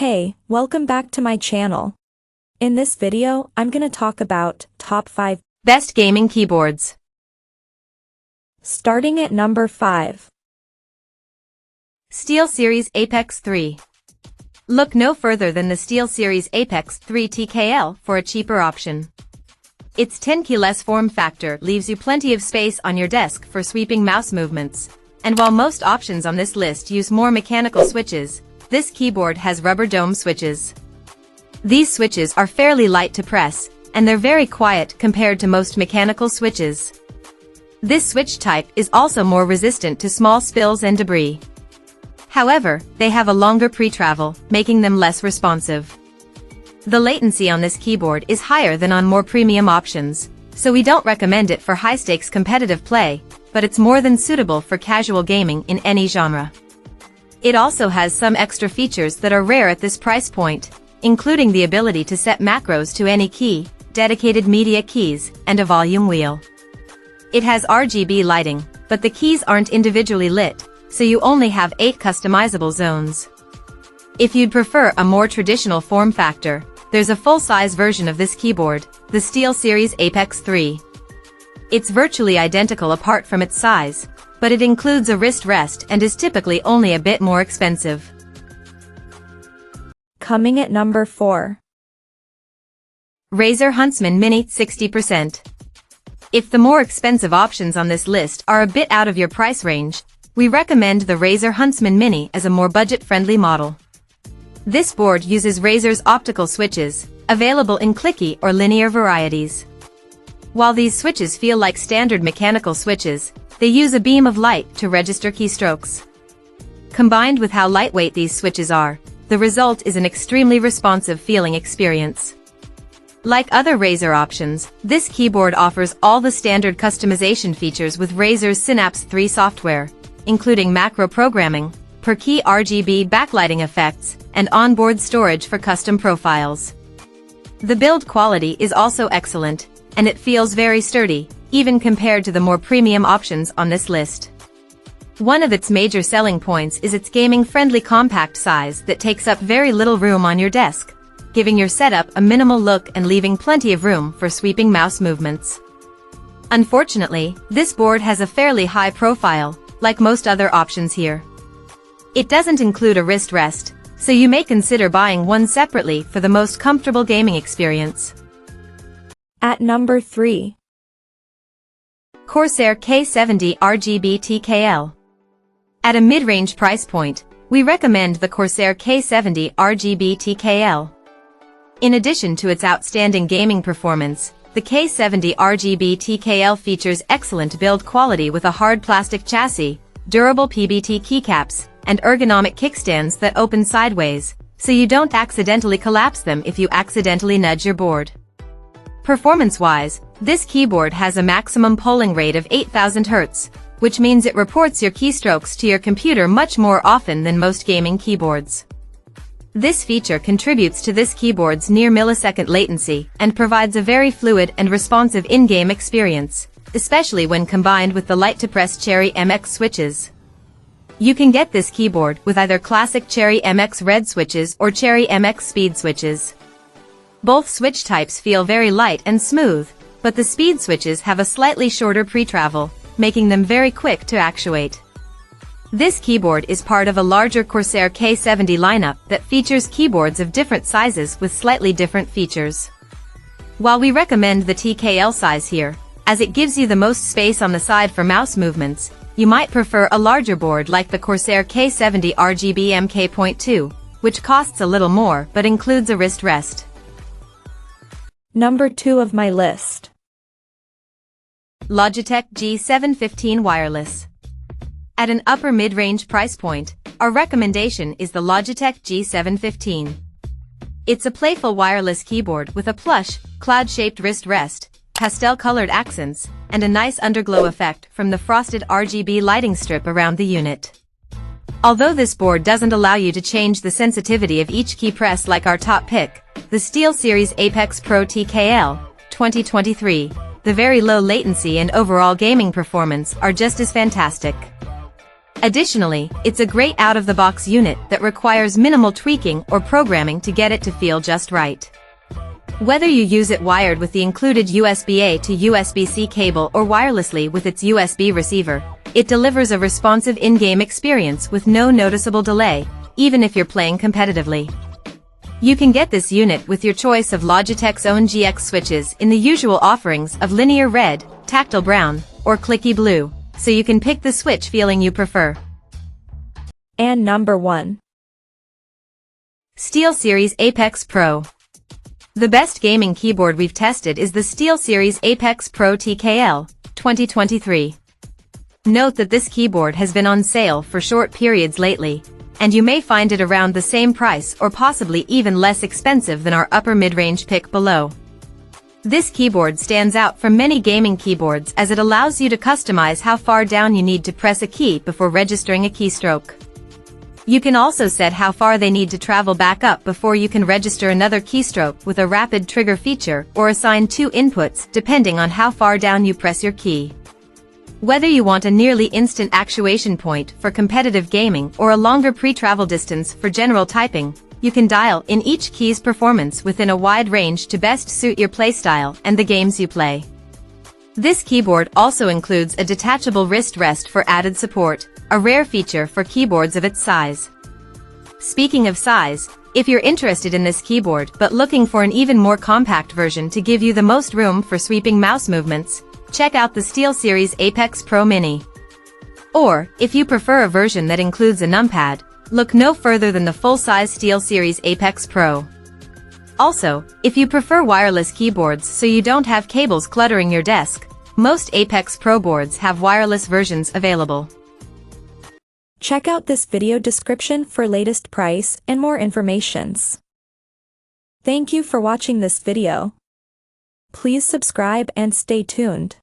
Hey, welcome back to my channel. In this video, I'm gonna talk about top 5 best gaming keyboards. Starting at number 5. SteelSeries Apex 3. Look no further than the SteelSeries Apex 3 TKL for a cheaper option. Its 10 keyless form factor leaves you plenty of space on your desk for sweeping mouse movements. And while most options on this list use more mechanical switches, this keyboard has rubber dome switches. These switches are fairly light to press, and they're very quiet compared to most mechanical switches. This switch type is also more resistant to small spills and debris. However, they have a longer pre-travel, making them less responsive. The latency on this keyboard is higher than on more premium options, so we don't recommend it for high-stakes competitive play, but it's more than suitable for casual gaming in any genre. It also has some extra features that are rare at this price point, including the ability to set macros to any key, dedicated media keys, and a volume wheel. It has RGB lighting, but the keys aren't individually lit, so you only have 8 customizable zones. If you'd prefer a more traditional form factor, there's a full-size version of this keyboard, the SteelSeries Apex 3. It's virtually identical apart from its size, but it includes a wrist rest and is typically only a bit more expensive. Coming at number 4. Razer Huntsman Mini 60%. If the more expensive options on this list are a bit out of your price range, we recommend the Razer Huntsman Mini as a more budget-friendly model. This board uses Razer's optical switches, available in clicky or linear varieties. While these switches feel like standard mechanical switches, they use a beam of light to register keystrokes. Combined with how lightweight these switches are, the result is an extremely responsive feeling experience. Like other Razer options, this keyboard offers all the standard customization features with Razer's Synapse 3 software, including macro programming, per-key RGB backlighting effects, and onboard storage for custom profiles. The build quality is also excellent, and it feels very sturdy, even compared to the more premium options on this list. One of its major selling points is its gaming-friendly compact size that takes up very little room on your desk, giving your setup a minimal look and leaving plenty of room for sweeping mouse movements. Unfortunately, this board has a fairly high profile, like most other options here. It doesn't include a wrist rest, so you may consider buying one separately for the most comfortable gaming experience. At number 3. CORSAIR K70 RGB TKL. At a mid-range price point, we recommend the CORSAIR K70 RGB TKL. In addition to its outstanding gaming performance, the K70 RGB TKL features excellent build quality with a hard plastic chassis, durable PBT keycaps, and ergonomic kickstands that open sideways, so you don't accidentally collapse them if you accidentally nudge your board. Performance-wise, this keyboard has a maximum polling rate of 8000 Hz, which means it reports your keystrokes to your computer much more often than most gaming keyboards. This feature contributes to this keyboard's near-millisecond latency and provides a very fluid and responsive in-game experience, especially when combined with the light-to-press Cherry MX switches. You can get this keyboard with either classic Cherry MX red switches or Cherry MX speed switches. Both switch types feel very light and smooth, but the speed switches have a slightly shorter pre-travel, making them very quick to actuate. This keyboard is part of a larger CORSAIR K70 lineup that features keyboards of different sizes with slightly different features. While we recommend the TKL size here, as it gives you the most space on the side for mouse movements, you might prefer a larger board like the CORSAIR K70 RGB MK.2, which costs a little more but includes a wrist rest. Number 2 of my list. Logitech G715 Wireless. At an upper mid-range price point, our recommendation is the Logitech G715. It's a playful wireless keyboard with a plush, cloud-shaped wrist rest, pastel-colored accents, and a nice underglow effect from the frosted RGB lighting strip around the unit. Although this board doesn't allow you to change the sensitivity of each key press like our top pick, the SteelSeries Apex Pro TKL 2023, the very low latency and overall gaming performance are just as fantastic. Additionally, it's a great out-of-the-box unit that requires minimal tweaking or programming to get it to feel just right. Whether you use it wired with the included USB-A to USB-C cable or wirelessly with its USB receiver, it delivers a responsive in-game experience with no noticeable delay, even if you're playing competitively. You can get this unit with your choice of Logitech's own GX switches in the usual offerings of linear red, tactile brown, or clicky blue, so you can pick the switch feeling you prefer. And number 1. SteelSeries Apex Pro. The best gaming keyboard we've tested is the SteelSeries Apex Pro TKL 2023. Note that this keyboard has been on sale for short periods lately, and you may find it around the same price or possibly even less expensive than our upper mid-range pick below. This keyboard stands out from many gaming keyboards as it allows you to customize how far down you need to press a key before registering a keystroke. You can also set how far they need to travel back up before you can register another keystroke with a rapid trigger feature or assign 2 inputs depending on how far down you press your key. Whether you want a nearly instant actuation point for competitive gaming or a longer pre-travel distance for general typing, you can dial in each key's performance within a wide range to best suit your playstyle and the games you play. This keyboard also includes a detachable wrist rest for added support, a rare feature for keyboards of its size. Speaking of size, if you're interested in this keyboard but looking for an even more compact version to give you the most room for sweeping mouse movements, check out the SteelSeries Apex Pro Mini. Or, if you prefer a version that includes a numpad, look no further than the full-size SteelSeries Apex Pro. Also, if you prefer wireless keyboards so you don't have cables cluttering your desk, most Apex Pro boards have wireless versions available. Check out this video description for latest price and more informations. Thank you for watching this video. Please subscribe and stay tuned.